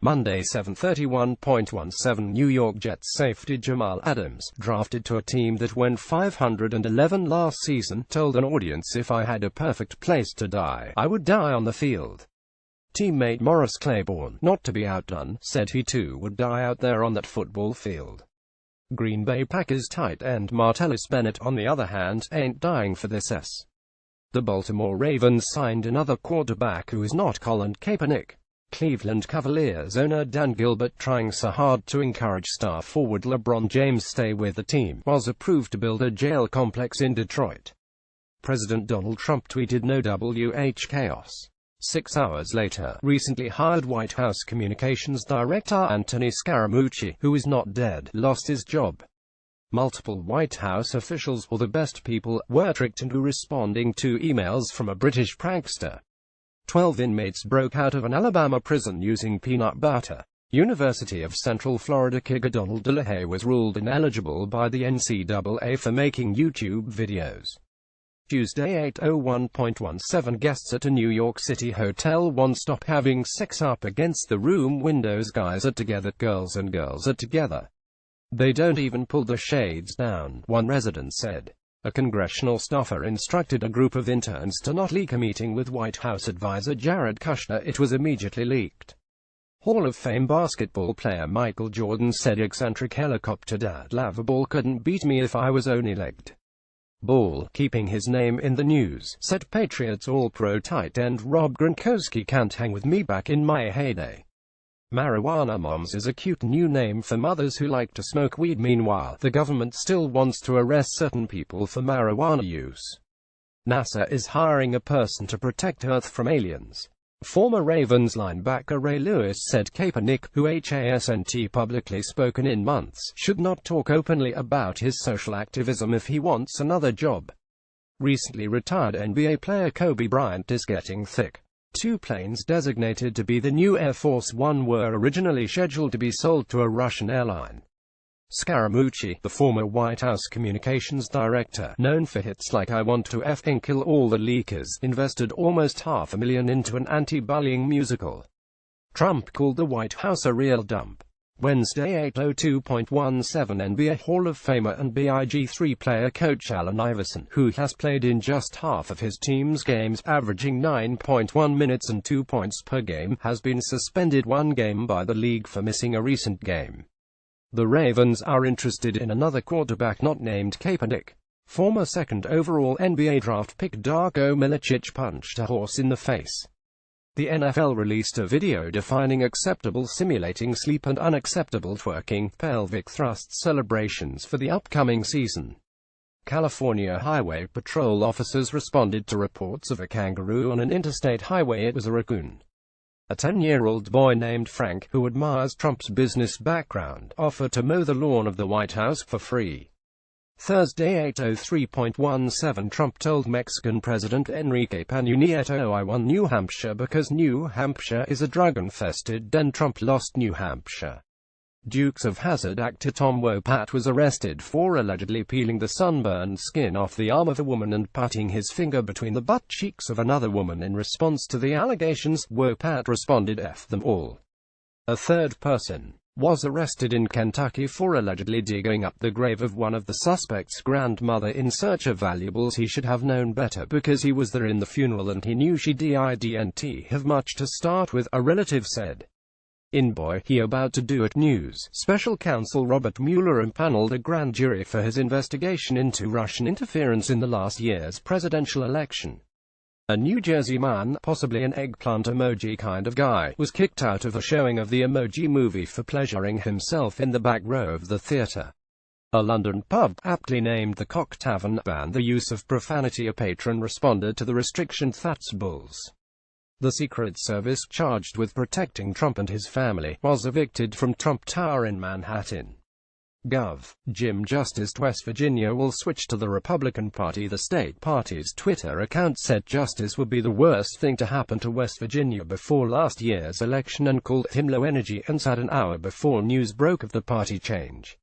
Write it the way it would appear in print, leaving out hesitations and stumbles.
Monday 7:31.17 New York Jets safety Jamal Adams, drafted to a team that went 511 last season, told an audience, "If I had a perfect place to die, I would die on the field." Teammate Morris Claiborne, not to be outdone, said he too would die out there on that football field. Green Bay Packers tight end Martellus Bennett, on the other hand, ain't dying for this S. The Baltimore Ravens signed another quarterback who is not Colin Kaepernick. Cleveland Cavaliers owner Dan Gilbert, trying so hard to encourage star forward LeBron James stay with the team, was approved to build a jail complex in Detroit. President Donald Trump tweeted "No WH chaos." 6 hours later, recently hired White House Communications Director Anthony Scaramucci, who is not dead, lost his job. Multiple White House officials, or the best people, were tricked into responding to emails from a British prankster. 12 inmates broke out of an Alabama prison using peanut butter. University of Central Florida kicker Donald DeLahaye was ruled ineligible by the NCAA for making YouTube videos. Tuesday 8:01.17 Guests at a New York City hotel won't stop having sex up against the room windows. Guys are together, girls and girls are together. They don't even pull the shades down, one resident said. A congressional staffer instructed a group of interns to not leak a meeting with White House advisor Jared Kushner. It was immediately leaked. Hall of Fame basketball player Michael Jordan said eccentric helicopter dad Lavaball couldn't beat me if I was only legged. Ball, keeping his name in the news, said Patriots All-Pro tight end Rob Gronkowski can't hang with me back in my heyday. Marijuana moms is a cute new name for mothers who like to smoke weed. Meanwhile, the government still wants to arrest certain people for marijuana use. NASA is hiring a person to protect Earth from aliens. Former Ravens linebacker Ray Lewis said Kaepernick, who hasn't publicly spoken in months, should not talk openly about his social activism if he wants another job. Recently retired NBA player Kobe Bryant is getting thick. 2 planes designated to be the new Air Force One were originally scheduled to be sold to a Russian airline. Scaramucci, the former White House Communications Director, known for hits like "I Want to F***ing Kill All the Leakers," invested almost $500,000 into an anti-bullying musical. Trump called the White House a real dump. Wednesday 8:02.17 NBA Hall of Famer and Big 3 player coach Allen Iverson, who has played in just half of his team's games, averaging 9.1 minutes and 2 points per game, has been suspended 1 game by the league for missing a recent game. The Ravens are interested in another quarterback not named Kaepernick. Former 2nd overall NBA draft pick Darko Milicic punched a horse in the face. The NFL released a video defining acceptable simulating sleep and unacceptable twerking pelvic thrust celebrations for the upcoming season. California Highway Patrol officers responded to reports of a kangaroo on an interstate highway. It was a raccoon. A 10-year-old boy named Frank, who admires Trump's business background, offered to mow the lawn of the White House for free. Thursday 8:03.17 Trump told Mexican President Enrique Peña Nieto, "I won New Hampshire because New Hampshire is a drug-infested den." Trump lost New Hampshire. Dukes of Hazzard actor Tom Wopat was arrested for allegedly peeling the sunburned skin off the arm of a woman and putting his finger between the butt cheeks of another woman. In response to the allegations, Wopat responded, "F them all." A third person was arrested in Kentucky for allegedly digging up the grave of one of the suspect's grandmother in search of valuables. He should have known better because he was there in the funeral and he knew she didn't have much to start with, a relative said. In boy, he about to do it news. Special counsel Robert Mueller impaneled a grand jury for his investigation into Russian interference in the last year's presidential election. A New Jersey man, possibly an eggplant emoji kind of guy, was kicked out of a showing of the Emoji Movie for pleasuring himself in the back row of the theater. A London pub, aptly named the Cock Tavern, banned the use of profanity. A patron responded to the restriction. "That's bulls." The Secret Service, charged with protecting Trump and his family, was evicted from Trump Tower in Manhattan. Gov. Jim Justice. West Virginia will switch to the Republican Party. The state party's Twitter account said Justice would be the worst thing to happen to West Virginia before last year's election and called him low energy, and said an hour before news broke of the party change.